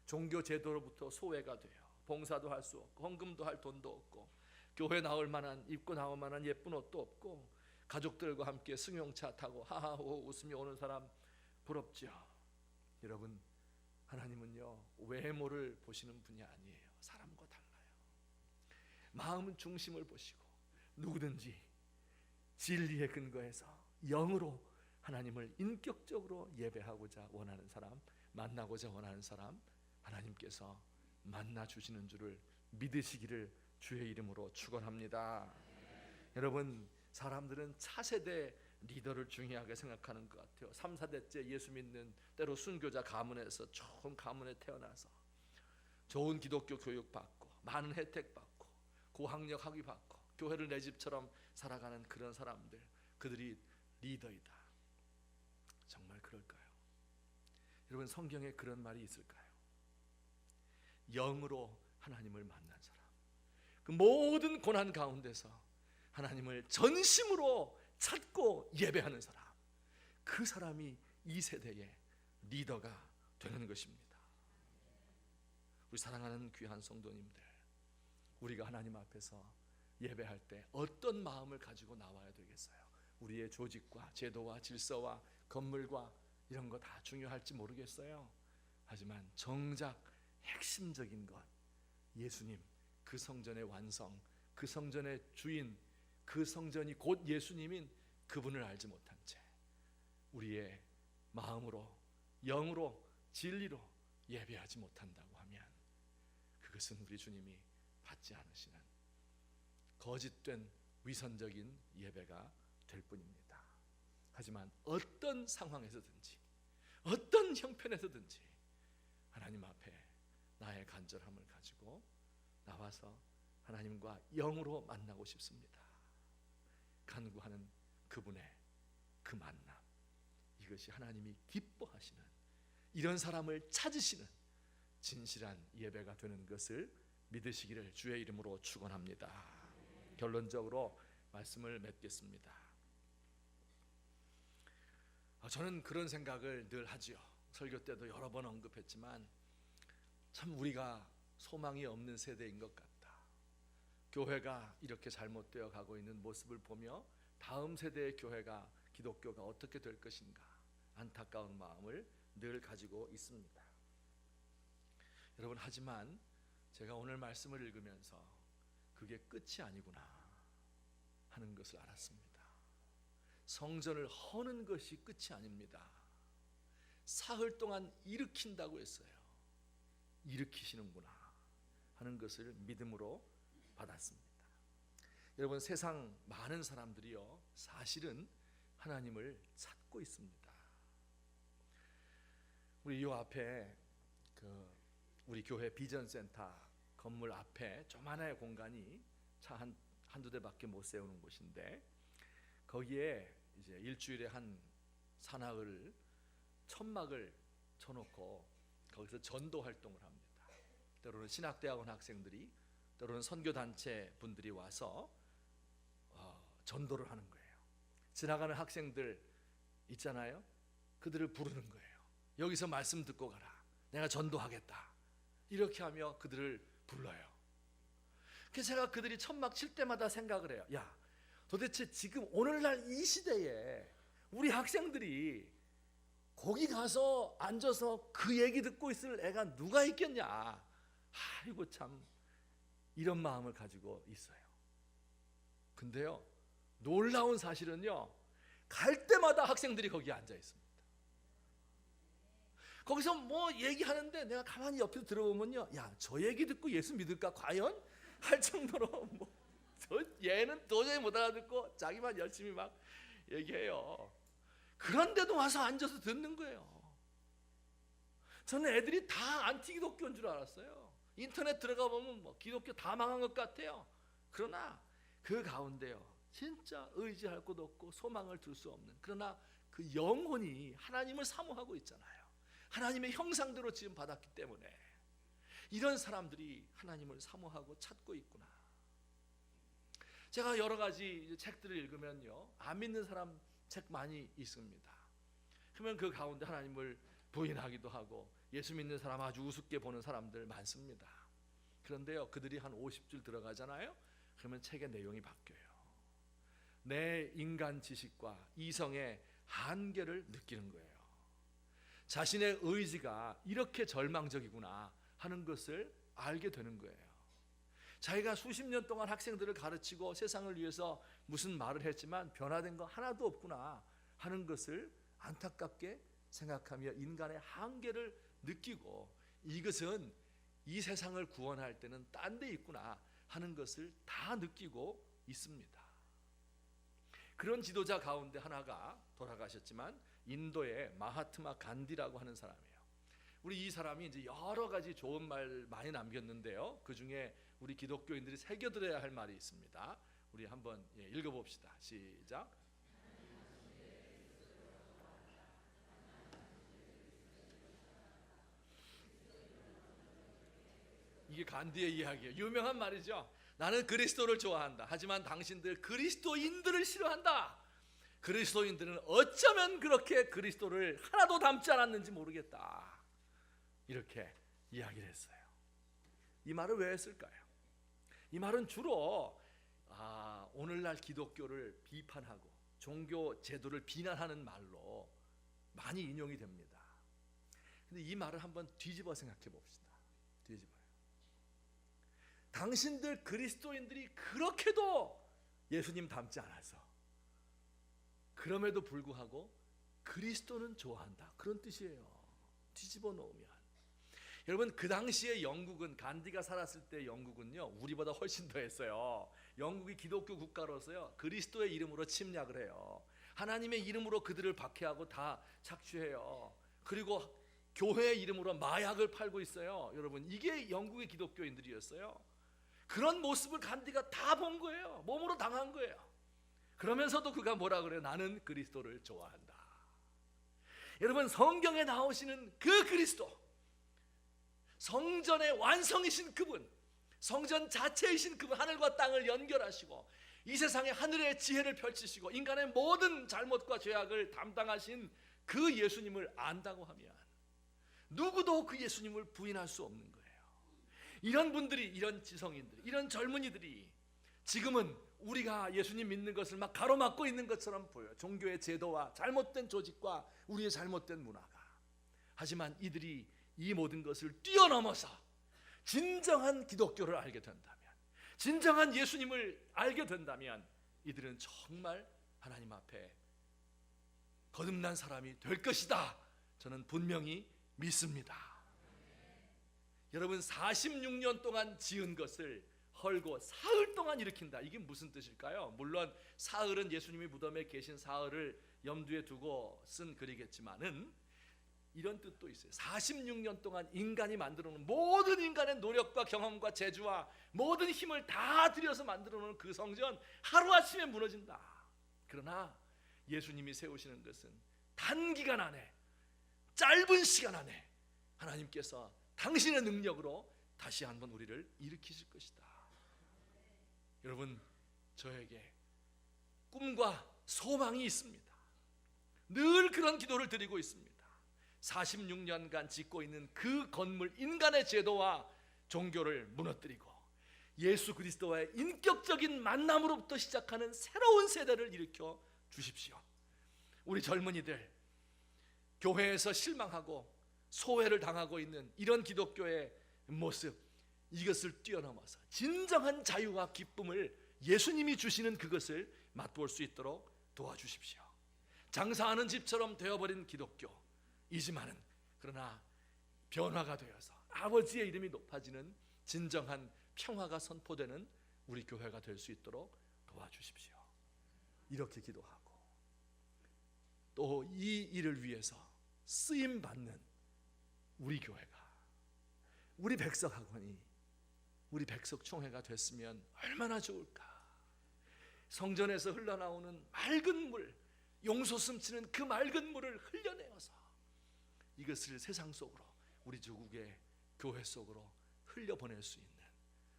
S1: 종교 제도로부터 소외가 돼요. 봉사도 할 수 없고 헌금도 할 돈도 없고 교회 나올 만한 입고 나올 만한 예쁜 옷도 없고 가족들과 함께 승용차 타고 하하호 웃으며 오는 사람 부럽죠. 여러분, 하나님은요 외모를 보시는 분이 아니에요. 사람과 달라요. 마음 중심을 보시고 누구든지 진리에 근거해서 영으로 하나님을 인격적으로 예배하고자 원하는 사람, 만나고자 원하는 사람 하나님께서 만나 주시는 줄을 믿으시기를 주의 이름으로 축원합니다. 여러분, 사람들은 차세대 리더를 중요하게 생각하는 것 같아요. 3, 4대째 예수 믿는 때로 순교자 가문에서 좋은 가문에 태어나서 좋은 기독교 교육 받고 많은 혜택 받고 고학력 학위 받고 교회를 내 집처럼 살아가는 그런 사람들, 그들이 리더이다. 정말 그럴까요? 여러분, 성경에 그런 말이 있을까요? 영으로 하나님을 만난 사람, 그 모든 고난 가운데서 하나님을 전심으로 찾고 예배하는 사람, 그 사람이 이 세대의 리더가 되는 것입니다. 우리 사랑하는 귀한 성도님들, 우리가 하나님 앞에서 예배할 때 어떤 마음을 가지고 나와야 되겠어요? 우리의 조직과 제도와 질서와 건물과 이런 거 다 중요할지 모르겠어요. 하지만 정작 핵심적인 것, 예수님, 그 성전의 완성, 그 성전의 주인, 그 성전이 곧 예수님인 그분을 알지 못한 채 우리의 마음으로, 영으로, 진리로 예배하지 못한다고 하면 그것은 우리 주님이 받지 않으시는 거짓된 위선적인 예배가 될 뿐입니다. 하지만 어떤 상황에서든지 어떤 형편에서든지 하나님 앞에 나의 간절함을 가지고 나와서 하나님과 영으로 만나고 싶습니다. 간구하는 그분의 그 만남, 이것이 하나님이 기뻐하시는, 이런 사람을 찾으시는 진실한 예배가 되는 것을 믿으시기를 주의 이름으로 축원합니다. 결론적으로 말씀을 맺겠습니다. 저는 그런 생각을 늘 하지요. 설교 때도 여러 번 언급했지만 참 우리가 소망이 없는 세대인 것 같다. 교회가 이렇게 잘못되어 가고 있는 모습을 보며 다음 세대의 교회가, 기독교가 어떻게 될 것인가 안타까운 마음을 늘 가지고 있습니다. 여러분, 하지만 제가 오늘 말씀을 읽으면서 그게 끝이 아니구나 하는 것을 알았습니다. 성전을 허는 것이 끝이 아닙니다. 사흘 동안 일으킨다고 했어요. 일으키시는구나 하는 것을 믿음으로 받았습니다. 여러분, 세상 많은 사람들이요, 사실은 하나님을 찾고 있습니다. 우리 이 앞에 우리 교회 비전센터 건물 앞에 조만한 공간이 차 한두 대밖에 못 세우는 곳인데, 거기에 이제 일주일에 한 사나흘 천막을 쳐놓고 거기서 전도 활동을 합니다. 때로는 신학대학원 학생들이, 때로는 선교단체 분들이 와서 전도를 하는 거예요. 지나가는 학생들 있잖아요, 그들을 부르는 거예요. 여기서 말씀 듣고 가라, 내가 전도하겠다, 이렇게 하며 그들을 불러요. 그래서 제가 그들이 천막 칠 때마다 생각을 해요. 야, 도대체 지금 오늘날 이 시대에 우리 학생들이 거기 가서 앉아서 그 얘기 듣고 있을 애가 누가 있겠냐. 아이고, 참 이런 마음을 가지고 있어요. 근데요, 놀라운 사실은요, 갈 때마다 학생들이 거기에 앉아 있습니다. 거기서 뭐 얘기하는데 내가 가만히 옆에서 들어보면요, 야, 저 얘기 듣고 예수 믿을까 과연? 할 정도로 얘는 도저히 못 알아듣고 자기만 열심히 막 얘기해요. 그런데도 와서 앉아서 듣는 거예요. 저는 애들이 다 안티기독교인 줄 알았어요. 인터넷 들어가 보면 뭐 기독교 다 망한 것 같아요. 그러나 그 가운데요, 진짜 의지할 곳 없고 소망을 둘 수 없는, 그러나 그 영혼이 하나님을 사모하고 있잖아요. 하나님의 형상대로 지금 받았기 때문에 이런 사람들이 하나님을 사모하고 찾고 있구나. 제가 여러 가지 책들을 읽으면요, 안 믿는 사람 책 많이 있습니다. 그러면 그 가운데 하나님을 부인하기도 하고 예수 믿는 사람 아주 우습게 보는 사람들 많습니다. 그런데요, 그들이 한 50줄 들어가잖아요. 그러면 책의 내용이 바뀌어요. 내 인간 지식과 이성의 한계를 느끼는 거예요. 자신의 의지가 이렇게 절망적이구나 하는 것을 알게 되는 거예요. 자기가 수십 년 동안 학생들을 가르치고 세상을 위해서 무슨 말을 했지만 변화된 거 하나도 없구나 하는 것을 안타깝게 생각하며 인간의 한계를 느끼고, 이것은 이 세상을 구원할 때는 딴 데 있구나 하는 것을 다 느끼고 있습니다. 그런 지도자 가운데 하나가 돌아가셨지만 인도의 마하트마 간디라고 하는 사람이에요. 우리 이 사람이 이제 여러 가지 좋은 말 많이 남겼는데요, 그 중에 우리 기독교인들이 새겨들어야 할 말이 있습니다. 우리 한번 읽어봅시다. 시작. 이게 간디의 이야기예요. 유명한 말이죠. 나는 그리스도를 좋아한다. 하지만 당신들 그리스도인들을 싫어한다. 그리스도인들은 어쩌면 그렇게 그리스도를 하나도 닮지 않았는지 모르겠다. 이렇게 이야기를 했어요. 이 말을 왜 했을까요? 이 말은 주로 오늘날 기독교를 비판하고 종교 제도를 비난하는 말로 많이 인용이 됩니다. 근데 이 말을 한번 뒤집어 생각해 봅시다. 뒤집어요. 당신들 그리스도인들이 그렇게도 예수님 닮지 않아서 그럼에도 불구하고 그리스도는 좋아한다, 그런 뜻이에요. 뒤집어 놓으면 여러분, 그 당시에 영국은, 간디가 살았을 때 영국은요 우리보다 훨씬 더 했어요. 영국이 기독교 국가로서요 그리스도의 이름으로 침략을 해요. 하나님의 이름으로 그들을 박해하고 다 착취해요. 그리고 교회의 이름으로 마약을 팔고 있어요. 여러분, 이게 영국의 기독교인들이었어요. 그런 모습을 간디가 다 본 거예요. 몸으로 당한 거예요. 그러면서도 그가 뭐라 그래요? 나는 그리스도를 좋아한다. 여러분, 성경에 나오시는 그 그리스도, 성전의 완성이신 그분, 성전 자체이신 그분, 하늘과 땅을 연결하시고 이 세상에 하늘의 지혜를 펼치시고 인간의 모든 잘못과 죄악을 담당하신 그 예수님을 안다고 하면 누구도 그 예수님을 부인할 수 없는 거예요. 이런 분들이, 이런 지성인들이, 이런 젊은이들이 지금은 우리가 예수님 믿는 것을 막 가로막고 있는 것처럼 보여요. 종교의 제도와 잘못된 조직과 우리의 잘못된 문화가. 하지만 이들이 이 모든 것을 뛰어넘어서 진정한 기독교를 알게 된다면, 진정한 예수님을 알게 된다면 이들은 정말 하나님 앞에 거듭난 사람이 될 것이다, 저는 분명히 믿습니다. 여러분, 46년 동안 지은 것을 헐고 사흘 동안 일으킨다, 이게 무슨 뜻일까요? 물론 사흘은 예수님이 무덤에 계신 사흘을 염두에 두고 쓴 글이겠지만은 이런 뜻도 있어요. 46년 동안 인간이 만들어 놓은 모든 인간의 노력과 경험과 재주와 모든 힘을 다 들여서 만들어 놓은 그 성전 하루아침에 무너진다. 그러나 예수님이 세우시는 것은 단기간 안에, 짧은 시간 안에 하나님께서 당신의 능력으로 다시 한번 우리를 일으키실 것이다. 여러분, 저에게 꿈과 소망이 있습니다. 늘 그런 기도를 드리고 있습니다. 46년간 짓고 있는 그 건물, 인간의 제도와 종교를 무너뜨리고 예수 그리스도와의 인격적인 만남으로부터 시작하는 새로운 세대를 일으켜 주십시오. 우리 젊은이들, 교회에서 실망하고 소외를 당하고 있는 이런 기독교의 모습, 이것을 뛰어넘어서 진정한 자유와 기쁨을 예수님이 주시는 그것을 맛볼 수 있도록 도와주십시오. 장사하는 집처럼 되어버린 기독교이지만은 그러나 변화가 되어서 아버지의 이름이 높아지는 진정한 평화가 선포되는 우리 교회가 될 수 있도록 도와주십시오. 이렇게 기도하고 또 이 일을 위해서 쓰임받는 우리 교회가, 우리 백석학원이, 우리 백석총회가 됐으면 얼마나 좋을까. 성전에서 흘러나오는 맑은 물, 용소 숨치는 그 맑은 물을 흘려내어서 이것을 세상 속으로, 우리 조국의 교회 속으로 흘려보낼 수 있는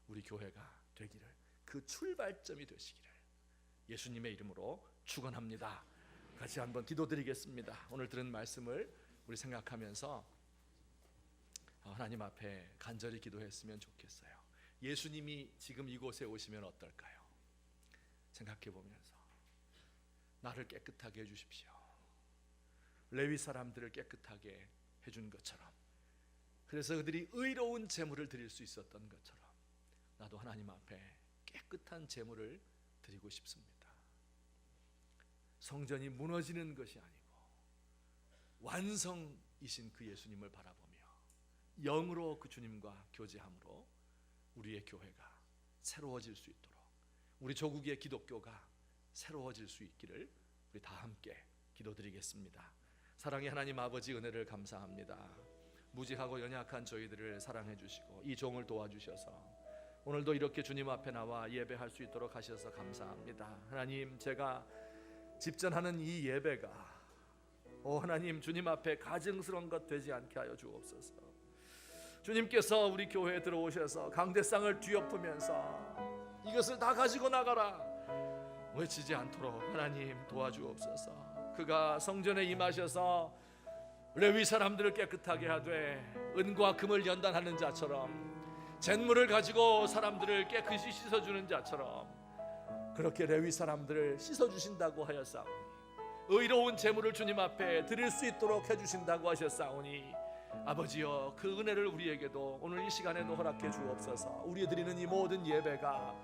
S1: 우리 교회가 되기를, 그 출발점이 되시기를 예수님의 이름으로 축원합니다. 같이 한번 기도드리겠습니다. 오늘 들은 말씀을 우리 생각하면서 하나님 앞에 간절히 기도했으면 좋겠어요. 예수님이 지금 이곳에 오시면 어떨까요? 생각해 보면서 나를 깨끗하게 해주십시오. 레위 사람들을 깨끗하게 해준 것처럼, 그래서 그들이 의로운 제물을 드릴 수 있었던 것처럼 나도 하나님 앞에 깨끗한 제물을 드리고 싶습니다. 성전이 무너지는 것이 아니고 완성이신 그 예수님을 바라보며 영으로 그 주님과 교제함으로 우리의 교회가 새로워질 수 있도록, 우리 조국의 기독교가 새로워질 수 있기를 우리 다 함께 기도드리겠습니다. 사랑의 하나님 아버지, 은혜를 감사합니다. 무지하고 연약한 저희들을 사랑해 주시고 이 종을 도와주셔서 오늘도 이렇게 주님 앞에 나와 예배할 수 있도록 하셔서 감사합니다. 하나님, 제가 집전하는 이 예배가 하나님, 주님 앞에 가증스러운 것 되지 않게 하여 주옵소서. 주님께서 우리 교회에 들어오셔서 강대상을 뒤엎으면서 이것을 다 가지고 나가라 외치지 않도록 하나님 도와주옵소서. 그가 성전에 임하셔서 레위 사람들을 깨끗하게 하되 은과 금을 연단하는 자처럼, 잿물을 가지고 사람들을 깨끗이 씻어주는 자처럼 그렇게 레위 사람들을 씻어주신다고 하였사오니, 의로운 제물을 주님 앞에 드릴 수 있도록 해주신다고 하셨사오니 아버지여, 그 은혜를 우리에게도 오늘 이 시간에도 허락해 주옵소서. 우리 드리는 이 모든 예배가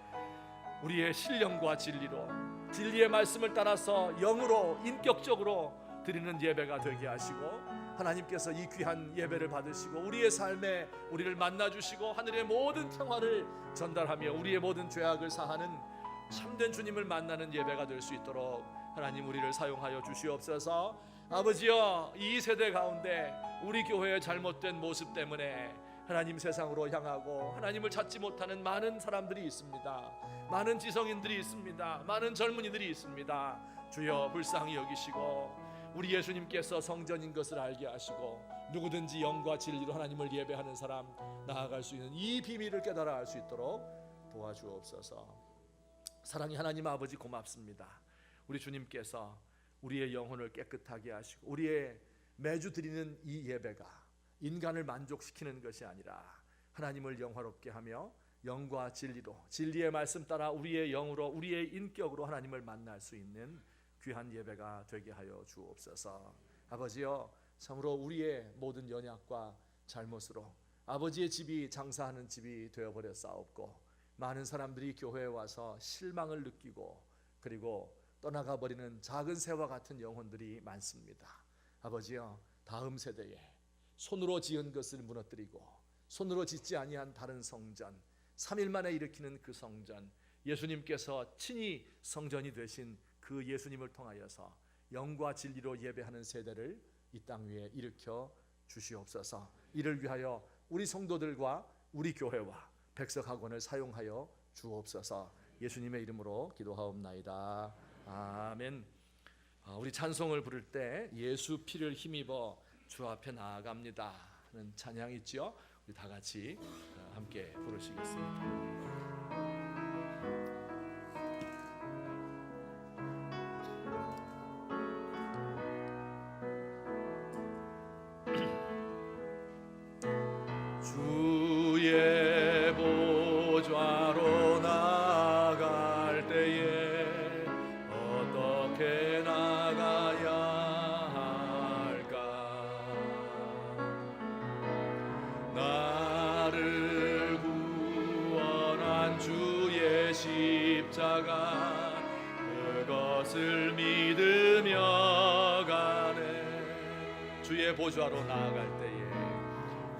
S1: 우리의 신령과 진리로, 진리의 말씀을 따라서 영으로 인격적으로 드리는 예배가 되게 하시고, 하나님께서 이 귀한 예배를 받으시고 우리의 삶에 우리를 만나주시고 하늘의 모든 평화를 전달하며 우리의 모든 죄악을 사하는 참된 주님을 만나는 예배가 될 수 있도록 하나님 우리를 사용하여 주시옵소서. 아버지여, 이 세대 가운데 우리 교회의 잘못된 모습 때문에 하나님 세상으로 향하고 하나님을 찾지 못하는 많은 사람들이 있습니다. 많은 지성인들이 있습니다. 많은 젊은이들이 있습니다. 주여 불쌍히 여기시고 우리 예수님께서 성전인 것을 알게 하시고 누구든지 영과 진리로 하나님을 예배하는 사람 나아갈 수 있는 이 비밀을 깨달아 알 수 있도록 도와주옵소서. 사랑의 하나님 아버지, 고맙습니다. 우리 주님께서 우리의 영혼을 깨끗하게 하시고 우리의 매주 드리는 이 예배가 인간을 만족시키는 것이 아니라 하나님을 영화롭게 하며 영과 진리로, 진리의 말씀 따라 우리의 영으로, 우리의 인격으로 하나님을 만날 수 있는 귀한 예배가 되게 하여 주옵소서. 아버지여, 참으로 우리의 모든 연약과 잘못으로 아버지의 집이 장사하는 집이 되어버렸사옵고 많은 사람들이 교회에 와서 실망을 느끼고 그리고 떠나가 버리는 작은 새와 같은 영혼들이 많습니다. 아버지여, 다음 세대에 손으로 지은 것을 무너뜨리고 손으로 짓지 아니한 다른 성전, 3일 만에 일으키는 그 성전, 예수님께서 친히 성전이 되신 그 예수님을 통하여서 영과 진리로 예배하는 세대를 이 땅 위에 일으켜 주시옵소서. 이를 위하여 우리 성도들과 우리 교회와 백석학원을 사용하여 주옵소서. 예수님의 이름으로 기도하옵나이다. 아멘. 우리 찬송을 부를 때 예수 피를 힘입어 주 앞에 나아갑니다 하는 찬양이 있죠. 우리 다 같이 함께 부르시겠습니다. 주의 보좌로 나아갈 때에 어떻게 나가야 할까? 나를 구원한 주의 십자가, 그것을 믿으며 가네. 주의 보좌로 나아갈 때에,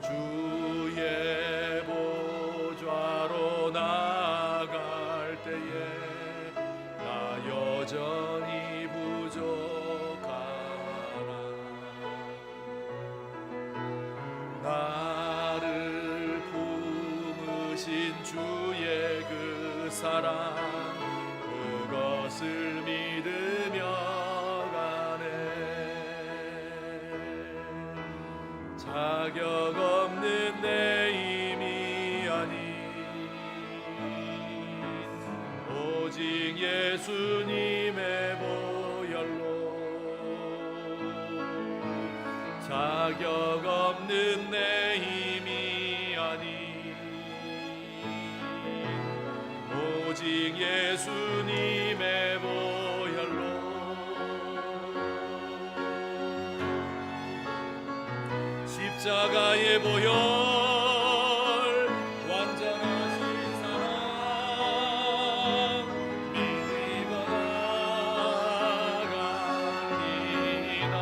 S1: 주의 보좌로 나아갈 때에 나 여전히 부족하나. 나를 품으신 주의 그 사랑, 그것을 믿으며 가네. 자격 없는 내 힘이 아닌 오직 예수님의 보혈로, 자격 없는 내 힘이 아닌 오직 예수님의 보혈로, 십자가의 보혈 완전하신 사랑 믿고 나갑니다.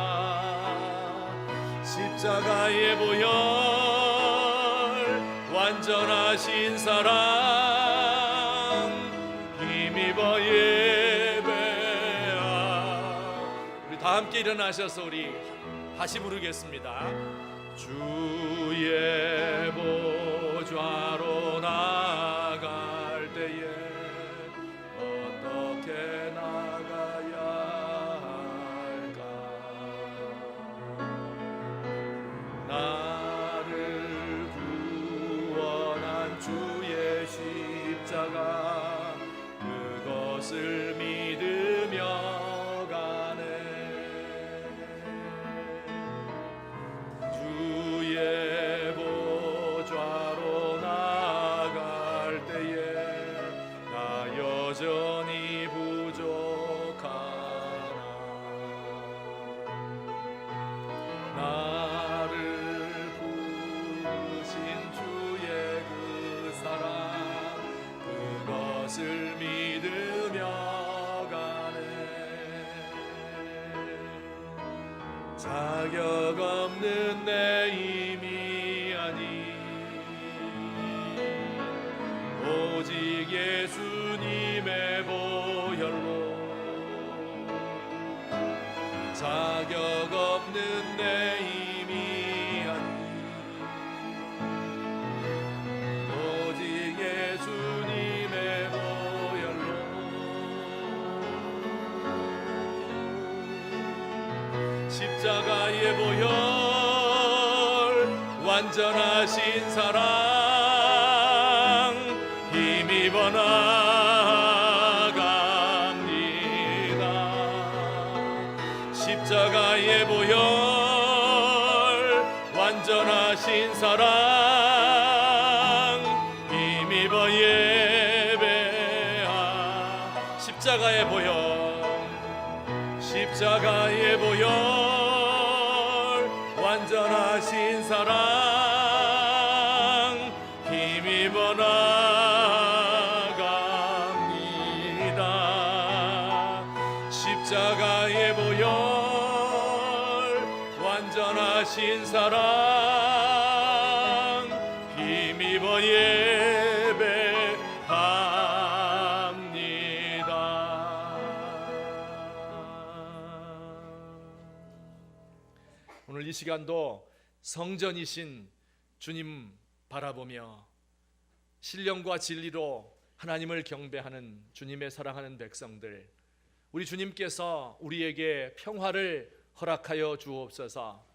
S1: 십자가의 보혈 완전하신 사랑 힘입어 예배하. 우리 다 함께 일어나셔서 우리 다시 부르겠습니다. 주의 보좌로 나아갈 때에 어떻게 나가야 할까? 나를 구원한 주의 십자가, 그것을 믿으며 주의 보좌로 나아갈 때에 나 여전히 부족하나. 나를 자격 없는 내 힘이 아니 오직 예수님의 보혈로 자격 없는 내 힘이 아니 오직 예수님의 보혈로 십자가의 보혈 완전하신 사랑 힘입어 나갑니다. 십자가의 보혈 완전하신 사랑 힘입어 예배하 십자가의 보혈 십자가의 보혈 완전하신 사랑 힘입어 나갑니다. 십자가의 보혈 완전하신 사랑 힘입어 오늘 이 시간도 성전이신 주님 바라보며 신령과 진리로 하나님을 경배하는 주님의 사랑하는 백성들, 우리 주님께서 우리에게 평화를 허락하여 주옵소서.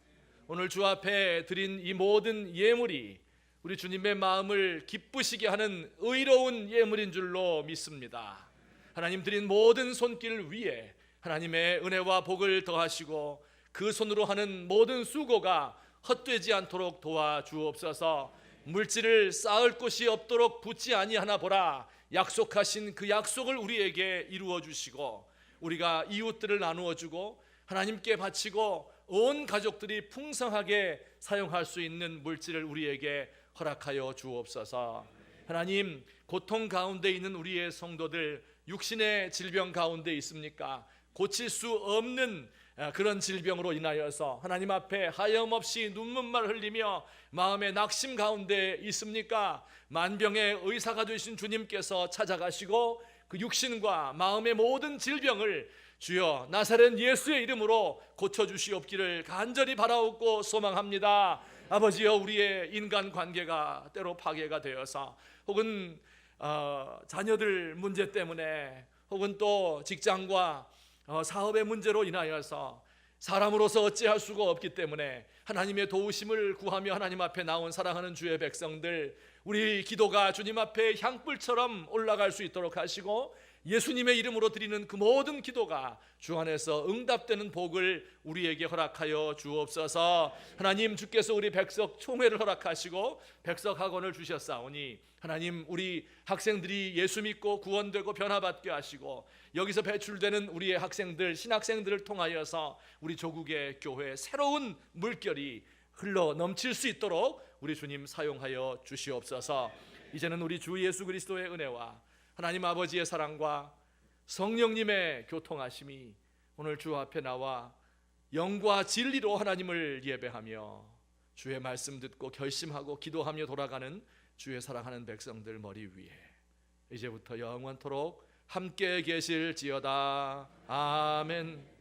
S1: 오늘 주 앞에 드린 이 모든 예물이 우리 주님의 마음을 기쁘시게 하는 의로운 예물인 줄로 믿습니다. 하나님 드린 모든 손길 위에 하나님의 은혜와 복을 더하시고 그 손으로 하는 모든 수고가 헛되지 않도록 도와주옵소서. 물질을 쌓을 곳이 없도록 붙지 아니하나 보라 약속하신 그 약속을 우리에게 이루어 주시고 우리가 이웃들을 나누어 주고 하나님께 바치고 온 가족들이 풍성하게 사용할 수 있는 물질을 우리에게 허락하여 주옵소서. 하나님, 고통 가운데 있는 우리의 성도들, 육신의 질병 가운데 있습니까? 고칠 수 없는 그런 질병으로 인하여서 하나님 앞에 하염없이 눈물만 흘리며 마음의 낙심 가운데 있습니까? 만병의 의사가 되신 주님께서 찾아가시고 그 육신과 마음의 모든 질병을 주여 나사렛 예수의 이름으로 고쳐주시옵기를 간절히 바라옵고 소망합니다. 아버지여, 우리의 인간관계가 때로 파괴가 되어서 혹은 자녀들 문제 때문에 혹은 또 직장과 사업의 문제로 인하여서 사람으로서 어찌할 수가 없기 때문에 하나님의 도우심을 구하며 하나님 앞에 나온 사랑하는 주의 백성들, 우리 기도가 주님 앞에 향불처럼 올라갈 수 있도록 하시고 예수님의 이름으로 드리는 그 모든 기도가 주 안에서 응답되는 복을 우리에게 허락하여 주옵소서. 하나님, 주께서 우리 백석 총회를 허락하시고 백석 학원을 주셨사오니 하나님, 우리 학생들이 예수 믿고 구원되고 변화받게 하시고 여기서 배출되는 우리의 학생들, 신학생들을 통하여서 우리 조국의 교회에 새로운 물결이 흘러 넘칠 수 있도록 우리 주님 사용하여 주시옵소서. 이제는 우리 주 예수 그리스도의 은혜와 하나님 아버지의 사랑과 성령님의 교통하심이 오늘 주 앞에 나와 영과 진리로 하나님을 예배하며 주의 말씀 듣고 결심하고 기도하며 돌아가는 주의 사랑하는 백성들 머리 위에 이제부터 영원토록 함께 계실지어다. 아멘.